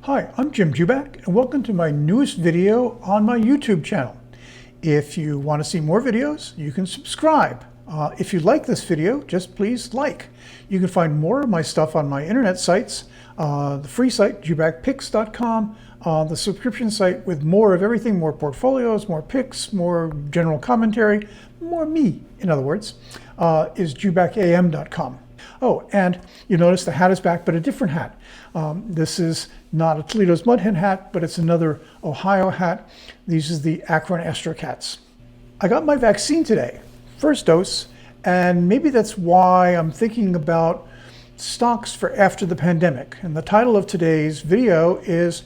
Hi, I'm Jim Jubak, and welcome to my newest video on my YouTube channel. If you want to see more videos, you can subscribe. If you like this video, just please like. You can find more of my stuff on my internet sites, the free site, jubakpicks.com, the subscription site with more of everything, more portfolios, more picks, more general commentary, more me, in other words, is jubakam.com. Oh, and you notice the hat is back, but a different hat. This is not a Toledo's Mud Hen hat, but it's another Ohio hat. These are the Akron Astra hats. I got my vaccine today, first dose, and maybe that's why I'm thinking about stocks for after the pandemic. And the title of today's video is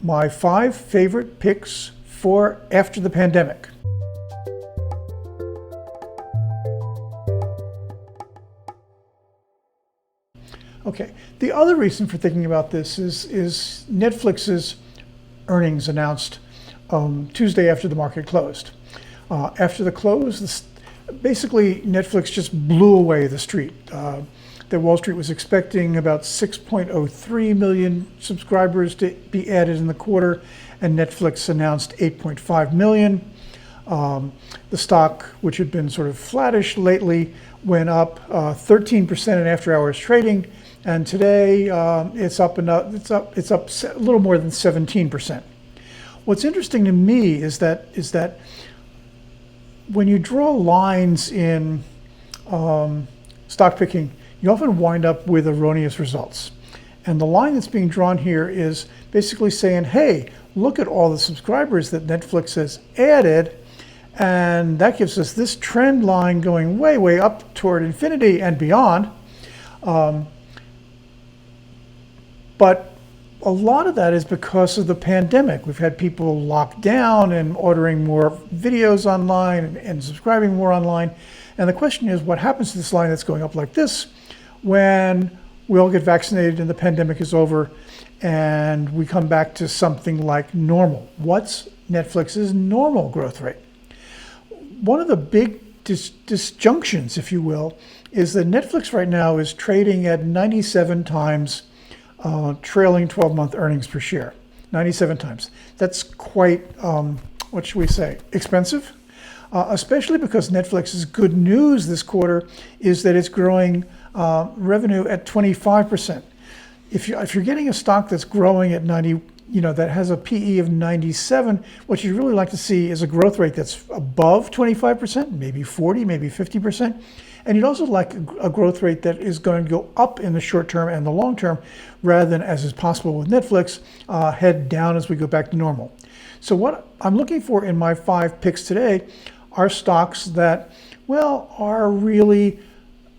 my 5 favorite picks for after the pandemic. Okay, the other reason for thinking about this is Netflix's earnings announced Tuesday after the market closed. After the close, basically Netflix just blew away the street. The Wall Street was expecting about 6.03 million subscribers to be added in the quarter, and Netflix announced 8.5 million. The stock, which had been sort of flattish lately, went up 13% in after-hours trading. And today it's up a little more than 17%. What's interesting to me is that when you draw lines in stock picking, you often wind up with erroneous results. And the line that's being drawn here is basically saying, hey, look at all the subscribers that Netflix has added, and that gives us this trend line going way, way up toward infinity and beyond. But a lot of that is because of the pandemic. We've had people locked down and ordering more videos online and subscribing more online. And the question is, what happens to this line that's going up like this when we all get vaccinated and the pandemic is over and we come back to something like normal? What's Netflix's normal growth rate? One of the big disjunctions, if you will, is that Netflix right now is trading at 97 times trailing 12-month earnings per share, 97 times. That's quite, what should we say, expensive, especially because Netflix's good news this quarter is that it's growing revenue at 25%. If you're getting a stock that's growing at 90, that has a PE of 97, what you'd really like to see is a growth rate that's above 25%, maybe 40, maybe 50%. And you'd also like a growth rate that is going to go up in the short term and the long term, rather than, as is possible with Netflix, head down as we go back to normal. So what I'm looking for in my 5 picks today are stocks that, well,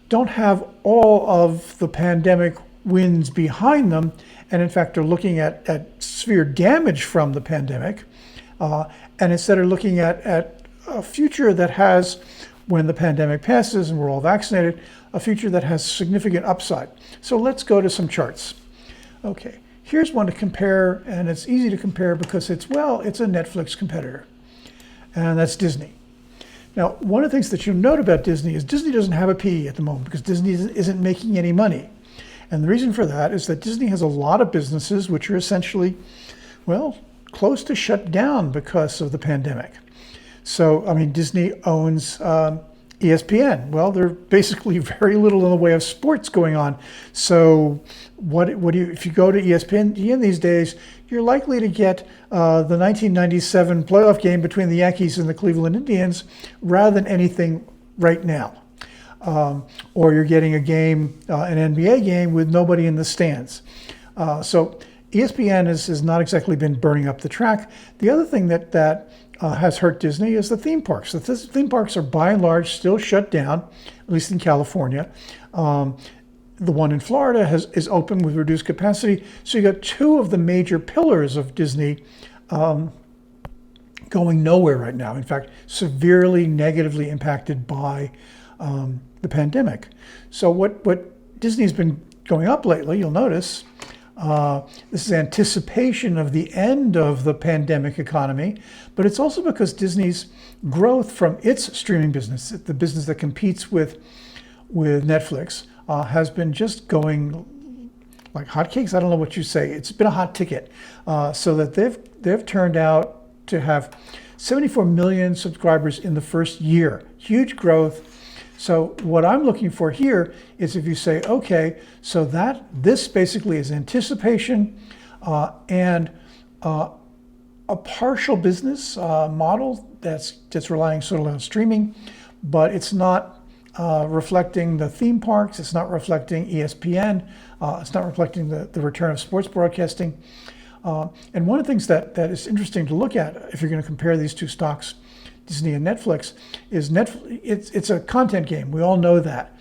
don't have all of the pandemic winds behind them, and in fact are looking at severe damage from the pandemic, and instead are looking at a future that has, when the pandemic passes and we're all vaccinated, a future that has significant upside. So let's go to some charts. Okay, here's one to compare, and it's easy to compare because it's a Netflix competitor, and that's Disney. Now, one of the things that you'll note about Disney is Disney doesn't have a PE at the moment because Disney isn't making any money. And the reason for that is that Disney has a lot of businesses which are essentially, well, close to shut down because of the pandemic. So, Disney owns ESPN. Well, there's basically very little in the way of sports going on. So if you go to ESPN these days, you're likely to get the 1997 playoff game between the Yankees and the Cleveland Indians rather than anything right now. Or you're getting a game, an NBA game with nobody in the stands. So ESPN has not exactly been burning up the track. The other thing that has hurt Disney is the theme parks. The theme parks are by and large still shut down, at least in California. The one in Florida is open with reduced capacity. So you got 2 of the major pillars of Disney going nowhere right now. In fact, severely negatively impacted by the pandemic. So what Disney's been going up lately, you'll notice, this is anticipation of the end of the pandemic economy, but it's also because Disney's growth from its streaming business, the business that competes with Netflix, has been just going like hotcakes. I don't know what you say. It's been a hot ticket. So that they've turned out to have 74 million subscribers in the first year. Huge growth. So what I'm looking for here is if you say, okay, so this basically is anticipation and a partial business model that's relying sort of on streaming, but it's not reflecting the theme parks, it's not reflecting ESPN, it's not reflecting the return of sports broadcasting. And one of the things that is interesting to look at if you're going to compare these two stocks, Disney and Netflix, is it's a content game. We all know that.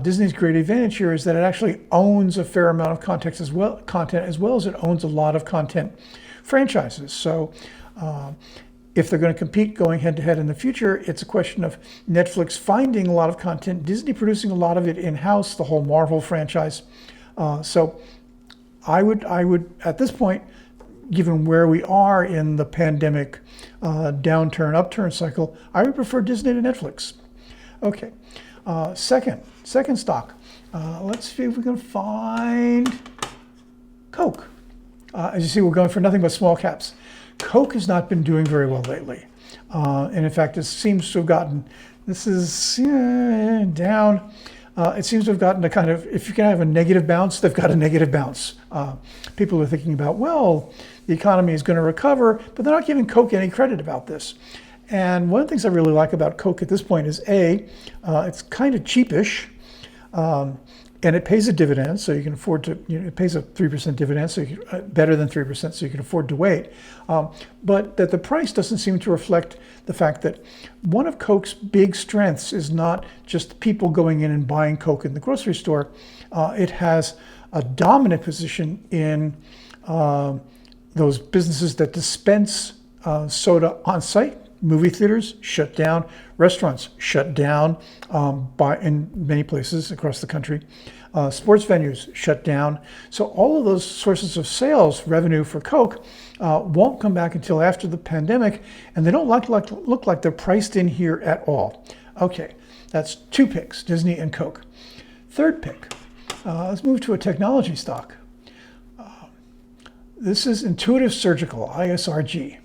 Disney's great advantage here is that it actually owns a fair amount of content as well as it owns a lot of content franchises. So if they're going to compete going head to head in the future, it's a question of Netflix finding a lot of content, Disney producing a lot of it in-house, the whole Marvel franchise. So I would at this point, given where we are in the pandemic downturn, upturn cycle, I would prefer Disney to Netflix. Okay, second stock. Let's see if we can find Coke. As you see, we're going for nothing but small caps. Coke has not been doing very well lately. And in fact, it seems to have gotten, down. It seems to have gotten a kind of, if you can have a negative bounce, they've got a negative bounce. People are thinking about, well, the economy is going to recover, but they're not giving Coke any credit about this. And one of the things I really like about Coke at this point is it's kind of cheapish, and it pays a dividend, so you can afford to, it pays a 3% dividend, so better than 3%, so you can afford to wait. But that the price doesn't seem to reflect the fact that one of Coke's big strengths is not just people going in and buying Coke in the grocery store. It has a dominant position in those businesses that dispense soda on site. Movie theaters shut down, restaurants shut down in many places across the country. Sports venues shut down. So all of those sources of sales revenue for Coke won't come back until after the pandemic, and they don't look like they're priced in here at all. Okay, that's two picks, Disney and Coke. Third pick, let's move to a technology stock. This is Intuitive Surgical, ISRG.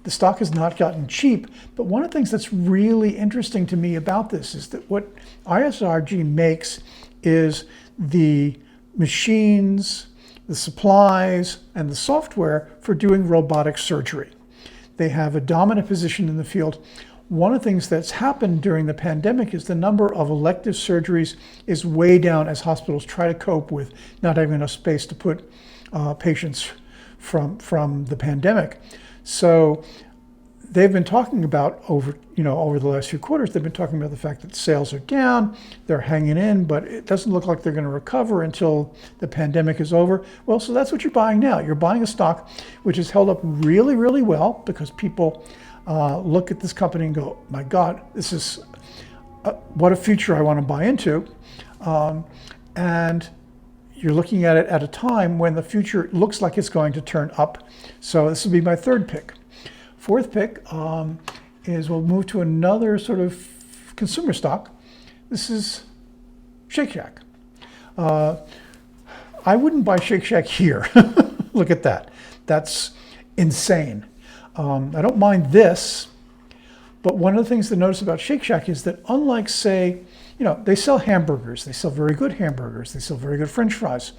The stock has not gotten cheap, but one of the things that's really interesting to me about this is that what ISRG makes is the machines, the supplies, and the software for doing robotic surgery. They have a dominant position in the field. One of the things that's happened during the pandemic is the number of elective surgeries is way down as hospitals try to cope with not having enough space to put patients from the pandemic. So they've been talking about over the last few quarters, they've been talking about the fact that sales are down, they're hanging in, but it doesn't look like they're going to recover until the pandemic is over. Well, so that's what you're buying now. You're buying a stock which has held up really, really well because people look at this company and go, my God, this is what a future I want to buy into. And you're looking at it at a time when the future looks like it's going to turn up. So this will be my third pick. Fourth pick is we'll move to another sort of consumer stock. This is Shake Shack. I wouldn't buy Shake Shack here. Look at that. That's insane. I don't mind this, but one of the things to notice about Shake Shack is that unlike, say, they sell hamburgers. They sell very good hamburgers. They sell very good French fries.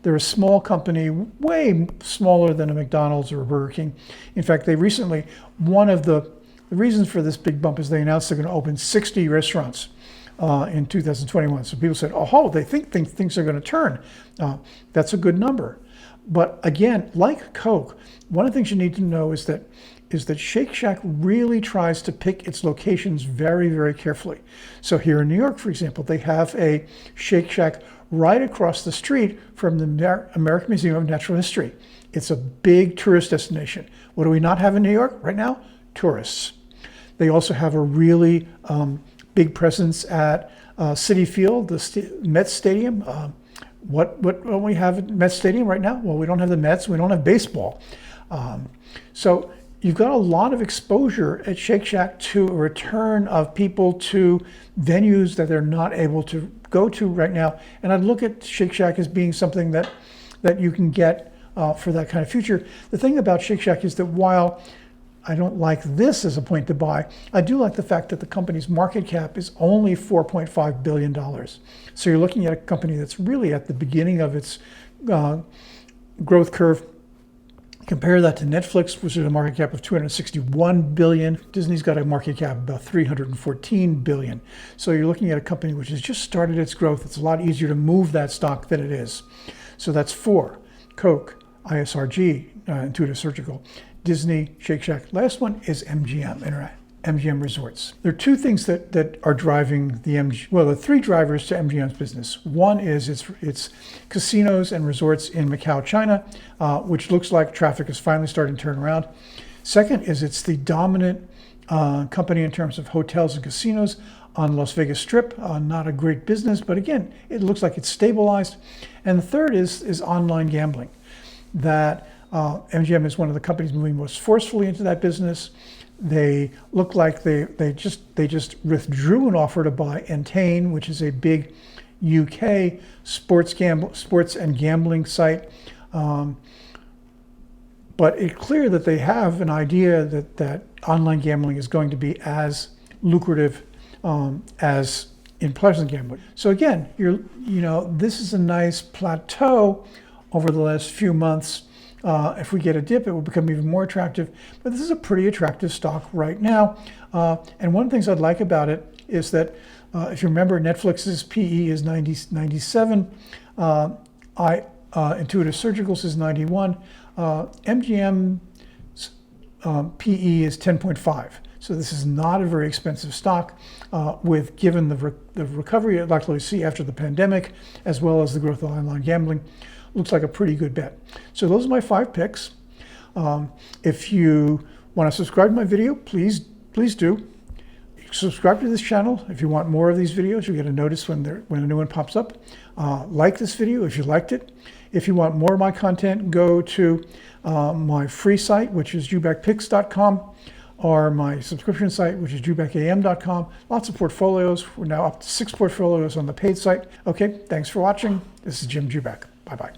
They're a small company, way smaller than a McDonald's or a Burger King. In fact, they recently, one of the reasons for this big bump is they announced they're going to open 60 restaurants in 2021. So people said, oh, they think things are going to turn. That's a good number. But again, like Coke, one of the things you need to know is that Shake Shack really tries to pick its locations very, very carefully. So here in New York, for example, they have a Shake Shack right across the street from the American Museum of Natural History. It's a big tourist destination. What do we not have in New York right now? Tourists. They also have a really big presence at Citi Field, the Mets Stadium. What do we have at Mets Stadium right now? Well, we don't have the Mets. We don't have baseball. So you've got a lot of exposure at Shake Shack to a return of people to venues that they're not able to go to right now. And I'd look at Shake Shack as being something that you can get for that kind of future. The thing about Shake Shack is that while I don't like this as a point to buy, I do like the fact that the company's market cap is only $4.5 billion. So you're looking at a company that's really at the beginning of its growth curve. Compare that to Netflix, which is a market cap of $261 billion. Disney's got a market cap of about $314 billion. So you're looking at a company which has just started its growth. It's a lot easier to move that stock than it is. So that's 4, Coke, ISRG, Intuitive Surgical, Disney, Shake Shack. Last one is MGM Resorts. There are two things that are driving the three drivers to MGM's business. One is its casinos and resorts in Macau, China, which looks like traffic is finally starting to turn around. Second is it's the dominant company in terms of hotels and casinos on Las Vegas Strip. Not a great business, but again, it looks like it's stabilized. And the third is online gambling. That MGM is one of the companies moving most forcefully into that business. They look like they just withdrew an offer to buy Entain, which is a big UK sports and gambling site. But it's clear that they have an idea that online gambling is going to be as lucrative as in-person gambling. So again, this is a nice plateau over the last few months. If we get a dip, it will become even more attractive. But this is a pretty attractive stock right now. And one of the things I'd like about it is that if you remember, Netflix's PE is 97. Intuitive Surgical's is 91. MGM's PE is 10.5. So this is not a very expensive stock, given the recovery I'd likely to see after the pandemic, as well as the growth of online gambling. Looks like a pretty good bet. So those are my 5 picks. If you want to subscribe to my video, please do. Subscribe to this channel. If you want more of these videos, you'll get a notice when a new one pops up. Like this video if you liked it. If you want more of my content, go to my free site, which is jubakpicks.com, or my subscription site, which is jubakam.com. Lots of portfolios. We're now up to 6 portfolios on the paid site. Okay, thanks for watching. This is Jim Jubak. Bye-bye.